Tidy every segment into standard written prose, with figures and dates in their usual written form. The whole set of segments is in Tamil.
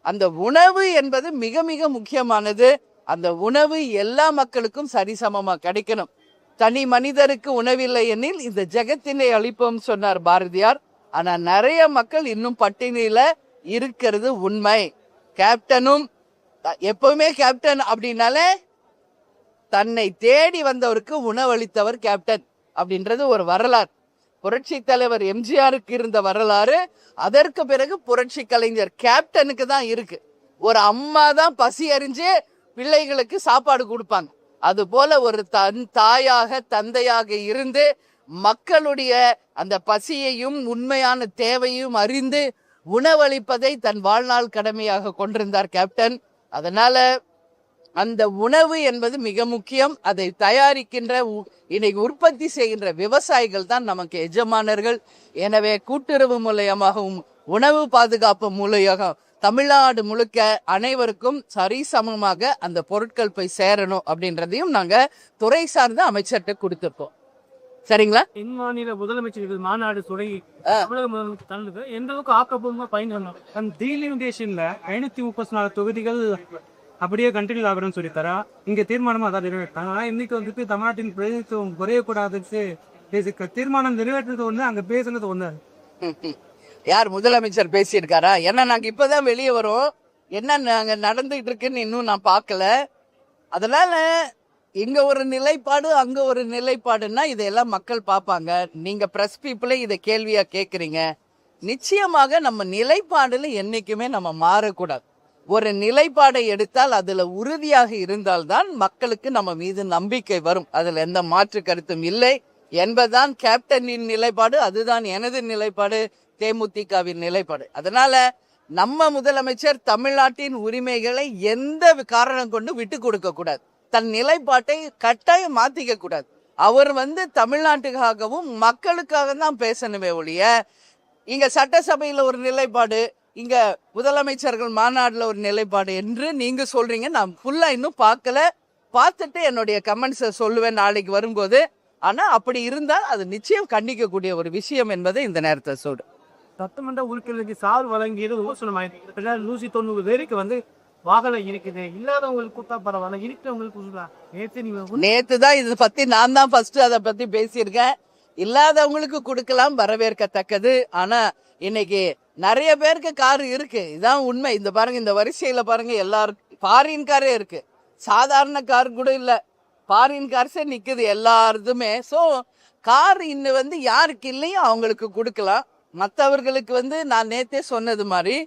அந்த உணவு என்பது மிக மிக முக்கியமானது. அந்த உணவு எல்லா மக்களுக்கும் சரிசமமா கிடைக்கணும். தனி மனிதருக்கு உணவில்லை எனில் இந்த ஜெகத்தினை அழிப்போம் சொன்னார் பாரதியார். ஆனா நிறைய மக்கள் இன்னும் பட்டினியில இருக்கிறது உண்மை. கேப்டனும் எப்பவுமே கேப்டன் அப்படின்னாலே தன்னை தேடி வந்தவருக்கு உணவளித்தவர் கேப்டன் அப்படின்றது ஒரு வரலாறு. புரட்சி தலைவர் எம்ஜிஆருக்கு இருந்த வரலாறு அதற்கு பிறகு புரட்சி கலைஞர் கேப்டனுக்கு தான் இருக்கு. ஒரு அம்மா தான் பசி அறிஞ்சு பிள்ளைகளுக்கு சாப்பாடு கொடுப்பாங்க. அது போல ஒரு தாயாக தந்தையாக இருந்து மக்களுடைய அந்த பசியையும் உண்மையான தேவையும் அறிந்து உணவளிப்பதை தன் வாழ்நாள் கடமையாக கொண்டிருந்தார் கேப்டன். அதனால அந்த உணவு என்பது மிக முக்கியம். அதை தயாரிக்கின்ற இன்னைக்கு உற்பத்தி செய்கின்ற விவசாயிகள் தான் நமக்கு எஜமானர்கள். எனவே கூட்டுறவு மூலயமாகவும் உணவு பாதுகாப்பு மூலமாக தமிழ்நாடு முழுக்க அனைவருக்கும் சரிசமமாக அந்த பொருட்கள் போய் சேரணும் அப்படின்றதையும் நாங்க துறை சார்ந்த அமைச்சர்கிட்ட கொடுத்திருக்கோம். சரிங்களா? தென் மாநில முதலமைச்சர்கள் மாநாடு தொடங்கி தமிழக முதலமைச்சர் தந்தது எந்த அளவுக்கு ஆக்கப்பூர்வமா பயன்படணும். டீலிமிட்டேஷன்ல 534 தொகுதிகள் அப்படியே கண்டினியூ ஆகணும்னு சொல்லித்தரா இங்க தீர்மானமா அதான் நிறைவேற்றாங்க. ஆனா இன்னைக்கு வந்துட்டு தமிழ்நாட்டின் பிரதிநிதித்துவம் குறையக்கூடாதுன்னு தீர்மானம் நிறைவேற்றது ஒண்ணு, அங்க பேசுனது ஒண்ணு. யார் முதலமைச்சர் பேசியிருக்காரா? ஏன்னா நாங்க இப்பதான் வெளியே வரோம், என்ன நாங்க நடந்துகிட்டு இருக்குன்னு இன்னும் நான் பார்க்கல. அதனால இங்க ஒரு நிலைப்பாடு அங்க ஒரு நிலைப்பாடுன்னா இதையெல்லாம் மக்கள் பார்ப்பாங்க. நீங்க பிரஸ் பீப்புளே இதை கேள்வியா கேட்குறீங்க. நிச்சயமாக நம்ம நிலைப்பாடுல என்னைக்குமே நம்ம மாறக்கூடாது. ஒரு நிலைப்பாடை எடுத்தால் அதுல உறுதியாக இருந்தால்தான் மக்களுக்கு நம்ம மீது நம்பிக்கை வரும். அதுல எந்த மாற்று கருத்தும் இல்லை என்பதுதான் கேப்டனின் நிலைப்பாடு. அதுதான் எனது நிலைப்பாடு, தேமுதிகவின் நிலைப்பாடு. அதனால நம்ம முதலமைச்சர் தமிழ்நாட்டின் உரிமைகளை எந்த காரணம் கொண்டு விட்டு கொடுக்க கூடாது. தன் நிலைப்பாட்டை கட்டாயம் மாத்திக்க கூடாது. அவர் தமிழ்நாட்டுக்காகவும் மக்களுக்காக தான் பேசணுமே ஒழிய இங்க சட்டசபையில ஒரு நிலைப்பாடு, இங்க முதலமைச்சர்கள் மாநாடுல ஒரு நிலைப்பாடு என்று நீங்க சொல்றீங்க. நான் ஃபுல்லா இன்னும் பார்க்கல. பார்த்துட்டு என்னுடைய கமெண்ட்ஸை சொல்லுவேன் நாளைக்கு வரும்போது. ஆனா அப்படி இருந்தால் அது நிச்சயம் கண்டிக்கக்கூடிய ஒரு விஷயம் என்பதை இந்த நேரத்தை சொல்றேன். சட்டமன்ற உறுப்பினருக்கு சார் வழங்கியது 190 பேருக்கு வாகனம் இருக்குது. இல்லாதவங்களுக்கு கூட்டா பரவாயில்ல, இருக்கிறவங்களுக்கு நேத்து தான் இதை பத்தி நான் தான் ஃபர்ஸ்ட் அதை பத்தி பேசியிருக்கேன். இல்லாதவங்களுக்கு கொடுக்கலாம், வரவேற்கத்தக்கது. ஆனா இன்னைக்கு நிறைய பேருக்கு கார் இருக்கு, இதான் உண்மை. இந்த பாருங்க, இந்த வரிசையில பாருங்க, எல்லாருக்கும் ஃபாரின் காரே இருக்கு. சாதாரண கார் கூட இல்ல, ஃபாரின் கார்ஸே நிக்குது எல்லாருதுமே. ஸோ கார் இன்னும் யாருக்கு இல்லையோ அவங்களுக்கு கொடுக்கலாம். மற்றவர்களுக்கு நான் நேத்தே சொன்னது மாதிரி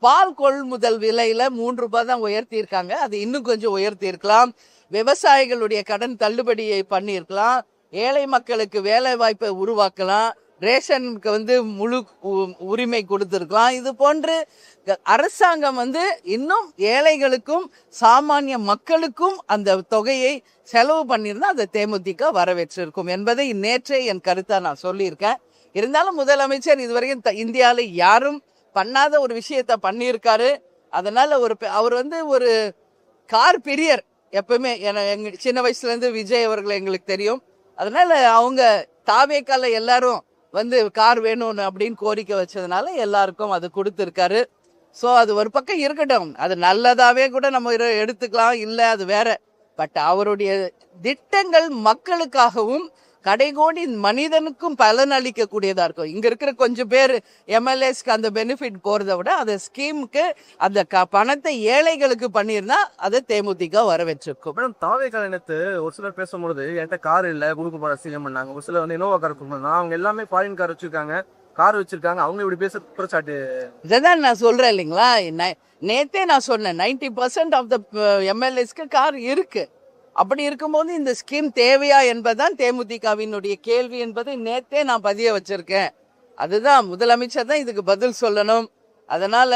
பால் கொள்முதல் விலையில 3 ரூபாய் தான் உயர்த்தி இருக்காங்க. அது இன்னும் கொஞ்சம் உயர்த்தி இருக்கலாம். விவசாயிகளுடைய கடன் தள்ளுபடியை பண்ணியிருக்கலாம். ஏழை மக்களுக்கு வேலை வாய்ப்பை உருவாக்கலாம். ரேஷனுக்கு முழு உரிமை கொடுத்திருக்கலாம். இது போன்று அரசாங்கம் இன்னும் ஏழைகளுக்கும் சாமானிய மக்களுக்கும் அந்த தொகையை செலவு பண்ணியிருந்தா அதை தேமுதிக வரவேற்றிருக்கும் என்பதை நேற்றே என் கருத்தா நான் சொல்லியிருக்கேன். இருந்தாலும் முதலமைச்சர் இதுவரைக்கும் இந்தியாவில் யாரும் பண்ணாத ஒரு விஷயத்த பண்ணியிருக்காரு. அதனால அவர் ஒரு கார் பிரியர். எப்பவுமே எங்க சின்ன வயசுல இருந்து விஜய் அவர்கள் எங்களுக்கு தெரியும். அதனால அவங்க தாவேக்கால எல்லாரும் கார் வேணும் அப்படின்னு கோரிக்கை வச்சதுனால எல்லாருக்கும் அது கொடுத்துருக்காரு. ஸோ அது ஒரு பக்கம் இருக்கட்டும், அது நல்லதாவே கூட நம்ம எடுத்துக்கலாம், இல்லை அது வேற. பட் அவருடைய திட்டங்கள் மக்களுக்காகவும் கடைகோடி மனிதனுக்கும் பலன் அளிக்க கூடியதா இருக்கும். இங்க இருக்கிற கொஞ்சம் பேர் எம்எல்ஏஸ்க்கு அந்த பெனிஃபிட் போறதை விட அந்த ஸ்கீமுக்கு அந்த பணத்தை ஏழைகளுக்கு பண்ணியிருந்தா அதை தேமுதிக வரவேற்றிருக்கும். மேடம், தாவே கல்யாணத்து ஒரு சிலர் பேசும்பொழுது என்கிட்ட கார் இல்லை, குடும்ப போற சீலம் பண்ணாங்க. ஒரு சிலர் இனோவா கார் கொடுப்பாங்க, அவங்க எல்லாமே ஃபாரின் கார் வச்சிருக்காங்க, கார் வச்சிருக்காங்க. அவங்க இப்படி பேச குற்றச்சாட்டு. இதான் நான் சொல்றேன் இல்லைங்களா, நேத்தே நான் சொன்னேன் 90% ஆஃப் த எம்எல்ஏஸ்க்கு கார் இருக்கு. அப்படி இருக்கும்போது இந்த ஸ்கீம் தேவையா என்பதுதான் தேமுதிகவினுடைய கேள்வி என்பதை நேத்தே நான் பதிய வச்சிருக்கேன். அதுதான் முதலமைச்சர் தான் இதுக்கு பதில் சொல்லணும். அதனால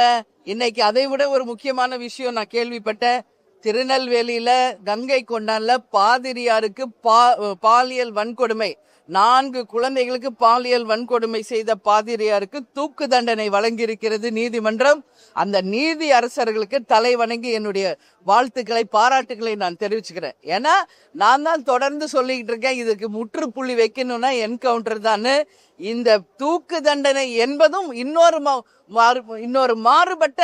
இன்னைக்கு அதை விட ஒரு முக்கியமான விஷயம் நான் கேள்விப்பட்டேன். திருநெல்வேலியில கங்கை கொண்டான்ல பாதிரியாருக்கு பாலியல் வன்கொடுமை, 4 குழந்தைகளுக்கு பாலியல் வன்கொடுமை செய்த பாதிரியாருக்கு தூக்கு தண்டனை வழங்கியிருக்கிறது நீதிமன்றம். அந்த நீதி அரசர்களுக்கு தலை வணங்கி என்னுடைய வாழ்த்துக்களை பாராட்டுகளை நான் தெரிவிச்சுக்கிறேன். ஏன்னா நான் தான் தொடர்ந்து சொல்லிக்கிட்டு இருக்கேன், இதுக்கு முற்றுப்புள்ளி வைக்கணும்னா என்கவுண்டர் தான். இந்த தூக்கு தண்டனை என்பதும் இன்னொரு மாறுபட்ட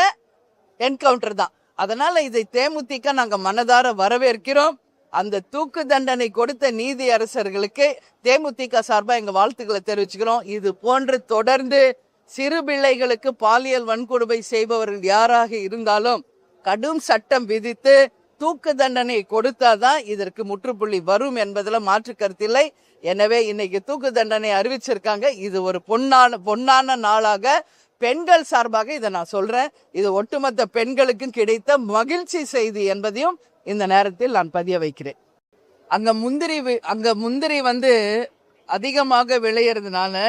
என்கவுண்டர் தான். அதனால இதை தேமுதிக நாங்க மனதார வரவேற்கிறோம். அந்த தூக்கு தண்டனை கொடுத்த நீதி அரசர்களுக்கு தேமுதிக சார்பா எங்க வாழ்த்துக்களை தெரிவிச்சுக்கிறோம். இது போன்று தொடர்ந்து சிறு பிள்ளைகளுக்கு பாலியல் வன்கொடுமை செய்பவர்கள் யாராக இருந்தாலும் கடும் சட்டம் விதித்து தூக்கு தண்டனை கொடுத்தாதான் இதற்கு முற்றுப்புள்ளி வரும் என்பதுல மாற்று கருத்தில்லை. எனவே இன்னைக்கு தூக்கு தண்டனை அறிவிச்சிருக்காங்க. இது ஒரு பொன்னான நாளாக பெண்கள் சார்பாக இதை நான் சொல்றேன். இது ஒட்டுமொத்த பெண்களுக்கும் கிடைத்த மகிழ்ச்சி செய்தி என்பதையும் இந்த நேரத்தில் நான் பதிய வைக்கிறேன். அங்க முந்திரி வந்து அதிகமாக விளையறதுனால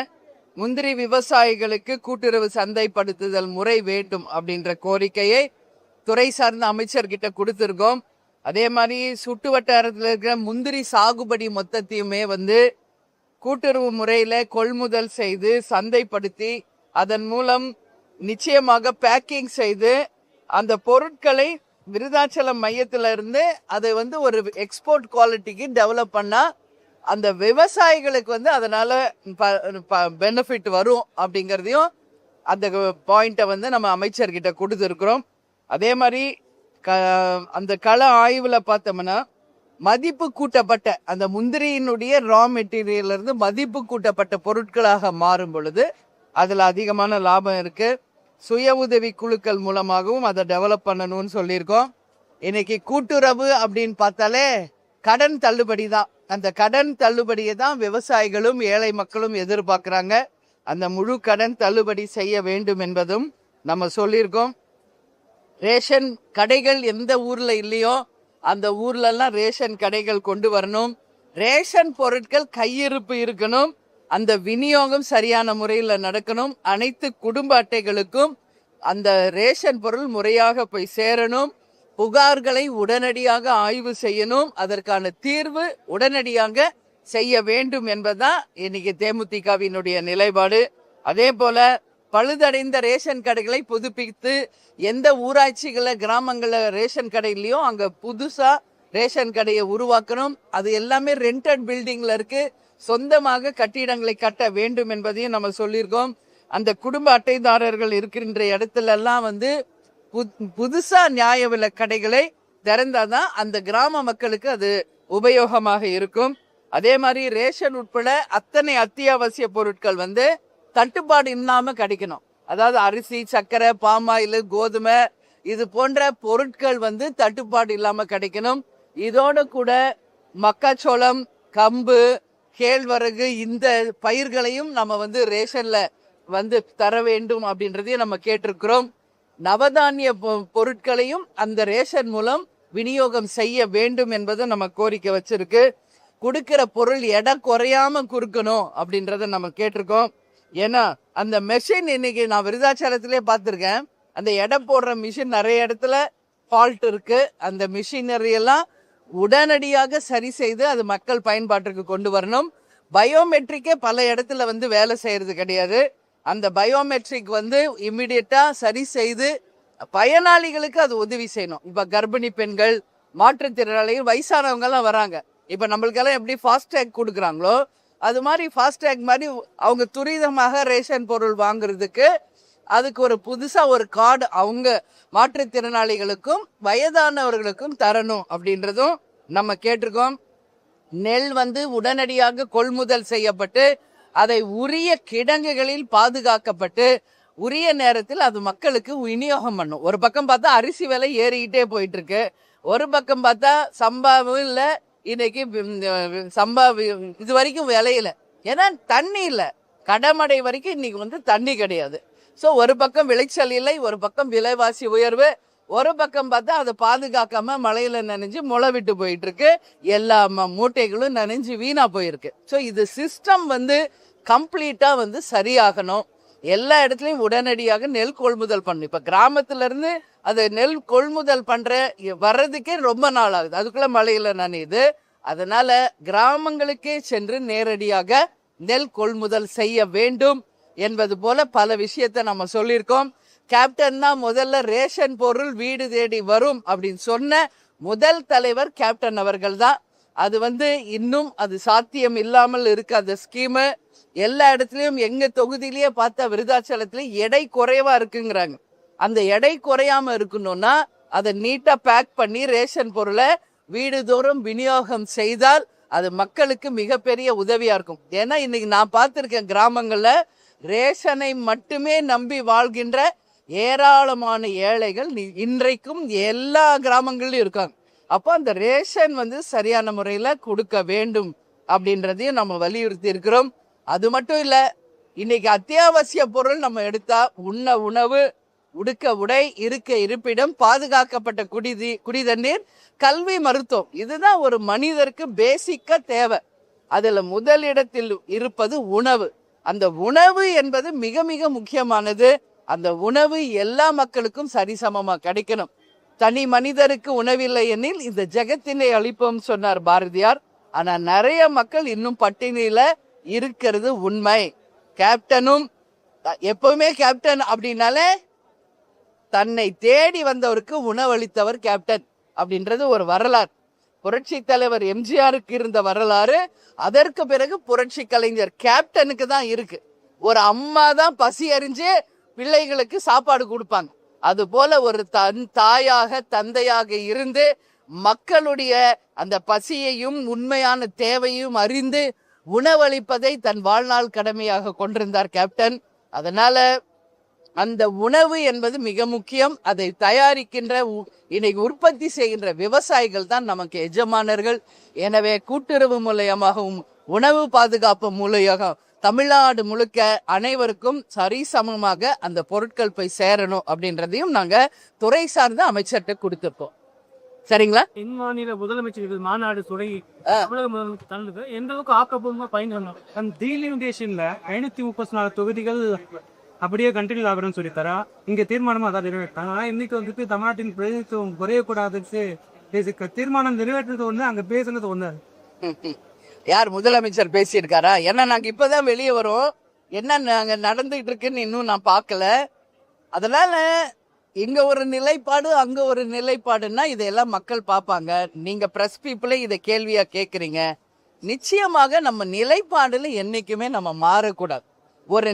முந்திரி விவசாயிகளுக்கு கூட்டுறவு சந்தைப்படுத்துதல் முறை வேண்டும் அப்படின்ற கோரிக்கையை துறை சார்ந்த அமைச்சர்கிட்ட கொடுத்துருக்கோம். அதே மாதிரி சுட்டு வட்டாரத்தில் இருக்கிற முந்திரி சாகுபடி மொத்தத்தையுமே வந்து கூட்டுறவு முறையில கொள்முதல் செய்து சந்தைப்படுத்தி அதன் மூலம் நிச்சயமாக பேக்கிங் செய்து அந்த பொருட்களை விருதாச்சலம் மையத்துல இருந்து அதை வந்து ஒரு எக்ஸ்போர்ட் குவாலிட்டிக்கு டெவலப் பண்ணா அந்த விவசாயிகளுக்கு வந்து அதனால பெனிஃபிட் வரும் அப்படிங்கிறதையும் அந்த பாயிண்ட்டை வந்து நம்ம அமைச்சர்கிட்ட கொடுத்துருக்குறோம். அதே மாதிரி அந்த கள ஆய்வுல பார்த்தோம்னா மதிப்பு கூட்டப்பட்ட அந்த முந்திரியினுடைய ரா மெட்டீரியல் இருந்து மதிப்பு கூட்டப்பட்ட பொருட்களாக மாறும் பொழுது அதுல அதிகமான லாபம் இருக்கு. சுய உதவி குழுக்கள் மூலமாகவும் அதை டெவலப் பண்ணணும்னு சொல்லியிருக்கோம். இன்னைக்கு கூட்டுறவு அப்படின்னு பார்த்தாலே கடன் தள்ளுபடி தான். அந்த கடன் தள்ளுபடியை தான் விவசாயிகளும் ஏழை மக்களும் எதிர்பார்க்குறாங்க. அந்த முழு கடன் தள்ளுபடி செய்ய வேண்டும் என்பதும் நம்ம சொல்லியிருக்கோம். ரேஷன் கடைகள் எந்த ஊர்ல இல்லையோ அந்த ஊர்ல எல்லாம் ரேஷன் கடைகள் கொண்டு வரணும். ரேஷன் பொருட்கள் கையிருப்பு இருக்கணும். அந்த விநியோகம் சரியான முறையில் நடக்கணும். அனைத்து குடும்ப அட்டைகளுக்கும் அந்த ரேஷன் பொருள் முறையாக போய் சேரணும். புகார்களை உடனடியாக ஆய்வு செய்யணும். அதற்கான தீர்வு உடனடியாக செய்ய வேண்டும் என்பதுதான் இன்னைக்கு தேமுதிகவினுடைய நிலைப்பாடு. அதே போல பழுதடைந்த ரேஷன் கடைகளை புதுப்பித்து எந்த ஊராட்சிகள கிராமங்கள ரேஷன் கடையிலையோ அங்க புதுசா ரேஷன் கடையை உருவாக்கணும். அது எல்லாமே ரெண்டட் பில்டிங்ல இருக்கு. சொந்தமாக கட்டிடங்களை கட்ட வேண்டும் என்பதையும் நம்ம சொல்லியிருக்கோம். அந்த குடும்ப அட்டைதாரர்கள் இருக்கின்ற இடத்துல எல்லாம் வந்து புதுசா நியாய விலை கடைகளை திறந்தாதான் அந்த கிராம மக்களுக்கு அது உபயோகமாக இருக்கும். அதே மாதிரி ரேஷன் உட்பட அத்தனை அத்தியாவசிய பொருட்கள் வந்து தட்டுப்பாடு இல்லாம கிடைக்கணும். அதாவது அரிசி, சர்க்கரை, பாமாயில், கோதுமை இது போன்ற பொருட்கள் வந்து தட்டுப்பாடு இல்லாம கிடைக்கணும். இதோட கூட மக்காச்சோளம், கம்பு, கேழ்வரகு இந்த பயிர்களையும் நம்ம வந்து ரேஷன்ல வந்து தர வேண்டும் அப்படின்றதையும் நம்ம கேட்டிருக்கிறோம். நவதானிய பொருட்களையும் அந்த ரேஷன் மூலம் விநியோகம் செய்ய வேண்டும் என்பதை நம்ம கோரிக்கை வச்சிருக்கு. கொடுக்கிற பொருள் எடை குறையாம கொடுக்கணும் அப்படின்றத நம்ம கேட்டிருக்கோம். ஏன்னா அந்த மெஷின் இன்னைக்கு நான் விருதாச்சலத்திலே பார்த்துருக்கேன். அந்த எடை போடுற மிஷின் நிறைய இடத்துல ஃபால்ட் இருக்கு. அந்த மிஷினரி எல்லாம் உடனடியாக சரி செய்து அது மக்கள் பயன்பாட்டிற்கு கொண்டு வரணும். பயோமெட்ரிக்கே பல இடத்துல வந்து வேலை செய்யறது கிடையாது. அந்த பயோமெட்ரிக் வந்து இம்மிடியட்டா சரி செய்து பயனாளிகளுக்கு அது உதவி செய்யணும். இப்ப கர்ப்பிணி பெண்கள், மாற்றுத்திறனாளிகள், வயசானவங்க எல்லாம் வராங்க. இப்ப நம்மளுக்கெல்லாம் எப்படி ஃபாஸ்டேக் கொடுக்குறாங்களோ அது மாதிரி ஃபாஸ்டேக் மாதிரி அவங்க துரிதமாக ரேஷன் பொருள் வாங்குறதுக்கு அதுக்கு ஒரு புதுசா ஒரு கார்டு அவங்க மாற்றுத்திறனாளிகளுக்கும் வயதானவர்களுக்கும் தரணும் அப்படின்றதும் நம்ம கேட்டிருக்கோம். நெல் வந்து உடனடியாக கொள்முதல் செய்யப்பட்டு அதை உரிய கிடங்குகளில் பாதுகாக்கப்பட்டு உரிய நேரத்தில் அது மக்களுக்கு விநியோகம் பண்ணும். ஒரு பக்கம் பார்த்தா அரிசி விலை ஏறிக்கிட்டே போயிட்டு இருக்கு. ஒரு பக்கம் பார்த்தா சம்பாவும் இல்லை. இன்னைக்கு சம்பா இது வரைக்கும் விளையில. ஏன்னா தண்ணி இல்லை. கடமடை வரைக்கும் இன்னைக்கு வந்து தண்ணி கிடையாது. ஸோ ஒரு பக்கம் விளைச்சல் இல்லை, ஒரு பக்கம் விலைவாசி உயர்வு, ஒரு பக்கம் பார்த்தா அதை பாதுகாக்காம மழையில நனைஞ்சு முளை விட்டு போயிட்டு இருக்கு. எல்லா மூட்டைகளும் நனைஞ்சு வீணா போயிருக்கு. ஸோ இது சிஸ்டம் வந்து கம்ப்ளீட்டா வந்து சரியாகணும். எல்லா இடத்துலையும் உடனடியாக நெல் கொள்முதல் பண்ணணும். இப்ப கிராமத்துல இருந்து அது நெல் கொள்முதல் பண்ற வர்றதுக்கே ரொம்ப நாள் ஆகுது. அதுக்குள்ள மழையில நனையுது. அதனால கிராமங்களுக்கே சென்று நேரடியாக நெல் கொள்முதல் செய்ய வேண்டும் என்பது போல பல விஷயத்த நம்ம சொல்லியிருக்கோம். கேப்டன் தான் முதல்ல ரேஷன் பொருள் வீடு தேடி வரும் அப்படின்னு சொன்ன முதல் தலைவர் கேப்டன் அவர்கள் தான். அது வந்து இன்னும் அது சாத்தியம் இல்லாமல் இருக்கு. அந்த ஸ்கீமு எல்லா இடத்துலயும் எங்க தொகுதியிலேயே பார்த்தா விருதாச்சலத்துல எடை குறைவா இருக்குங்கிறாங்க. அந்த எடை குறையாம இருக்கணும்னா அதை நீட்டா பேக் பண்ணி ரேஷன் பொருளை வீடுதோறும் விநியோகம் செய்தால் அது மக்களுக்கு மிகப்பெரிய உதவியா இருக்கும். ஏன்னா இன்னைக்கு நான் பார்த்திருக்கேன் கிராமங்கள்ல ரேஷனை மட்டுமே நம்பி வாழ்கின்ற ஏராளமான ஏழைகள் இன்றைக்கும் எல்லா கிராமங்களிலும் இருக்காங்க. அப்போ அந்த ரேஷன் சரியான முறையில கொடுக்க வேண்டும் அப்படின்றதையும் நம்ம வலியுறுத்தி இருக்கிறோம். அது மட்டும் இல்ல, இன்னைக்கு அத்தியாவசிய பொருள் நம்ம எடுத்தா உண்ண உணவு, உடுக்க உடை, இருக்க இருப்பிடம், பாதுகாக்கப்பட்ட குடிதண்ணீர், கல்வி, மருத்துவம், இதுதான் ஒரு மனிதருக்கு பேசிக்கா தேவை. அதுல முதலிடத்தில் இருப்பது உணவு. அந்த உணவு என்பது மிக மிக முக்கியமானது. அந்த உணவு எல்லா மக்களுக்கும் சரிசமமா கிடைக்கணும். தனி மனிதருக்கு உணவில்லை எனில் இந்த ஜெகத்தினை அழிப்போம் சொன்னார் பாரதியார். ஆனா நிறைய மக்கள் இன்னும் பட்டினியில இருக்கிறது உண்மை. கேப்டனும் எப்பவுமே கேப்டன் அப்படின்னாலே தன்னை தேடி வந்தவருக்கு உணவளித்தவர் கேப்டன் அப்படின்றது ஒரு வரலாறு. புரட்சி தலைவர் எம்ஜிஆருக்கு இருந்த வரலாறு அதற்கு பிறகு புரட்சி கலைஞர் கேப்டனுக்கு தான் இருக்கு. ஒரு அம்மா தான் பசி அறிஞ்சு பிள்ளைகளுக்கு சாப்பாடு கொடுப்பாங்க. அது போல ஒரு தாயாக தந்தையாக இருந்து மக்களுடைய அந்த பசியையும் உண்மையான தேவையும் அறிந்து உணவளிப்பதை தன் வாழ்நாள் கடமையாக கொண்டிருந்தார் கேப்டன். அதனால அந்த உணவு என்பது மிக முக்கியம். அதை தயாரிக்கின்ற இன்னைக்கு உற்பத்தி செய்கின்ற விவசாயிகள் தான் நமக்கு எஜமானர்கள். எனவே கூட்டுறவு மூலயமாகவும் உணவு பாதுகாப்பு மூலமாக தமிழ்நாடு முழுக்க அனைவருக்கும் சரிசமமாக அந்த பொருட்கள் போய் சேரணும் அப்படின்றதையும் நாங்க துறை சார்ந்த அமைச்சர்கிட்ட கொடுத்திருக்கோம். சரிங்களா? தென் மாநில முதலமைச்சர்கள் மாநாடு தொடங்கி தமிழக முதலமைச்சர் தனது எந்த அளவுக்கு ஆக்கப்பூர்வமா பயன்படணும். அந்த டீலிமிடேஷன்ல 534 தொகுதிகள் அப்படியே கண்டினியூ ஆகுறேன்னு சொல்லித்தரா இங்க தீர்மானமா அதான் நிறைவேற்றாங்க. ஆனா இன்னைக்கு தமிழ்நாட்டின் பிரதிநிதித்துவம் குறையக்கூடாதுன்னு தீர்மானம் நிறைவேற்றது அங்க பேசுனது ஒண்ணு. யார் முதலமைச்சர் பேசியிருக்காரா? ஏன்னா நாங்க இப்பதான் வெளியே வரோம், என்ன நாங்க நடந்துகிட்டு இருக்குன்னு இன்னும் நான் பார்க்கல. அதனால இங்க ஒரு நிலைப்பாடு அங்க ஒரு நிலைப்பாடுன்னா இதையெல்லாம் மக்கள் பார்ப்பாங்க. நீங்க பிரஸ் பீப்புளே இதை கேள்வியா கேட்குறீங்க. நிச்சயமாக நம்ம நிலைப்பாடுல என்னைக்குமே நம்ம மாறக்கூடாது. ஒரு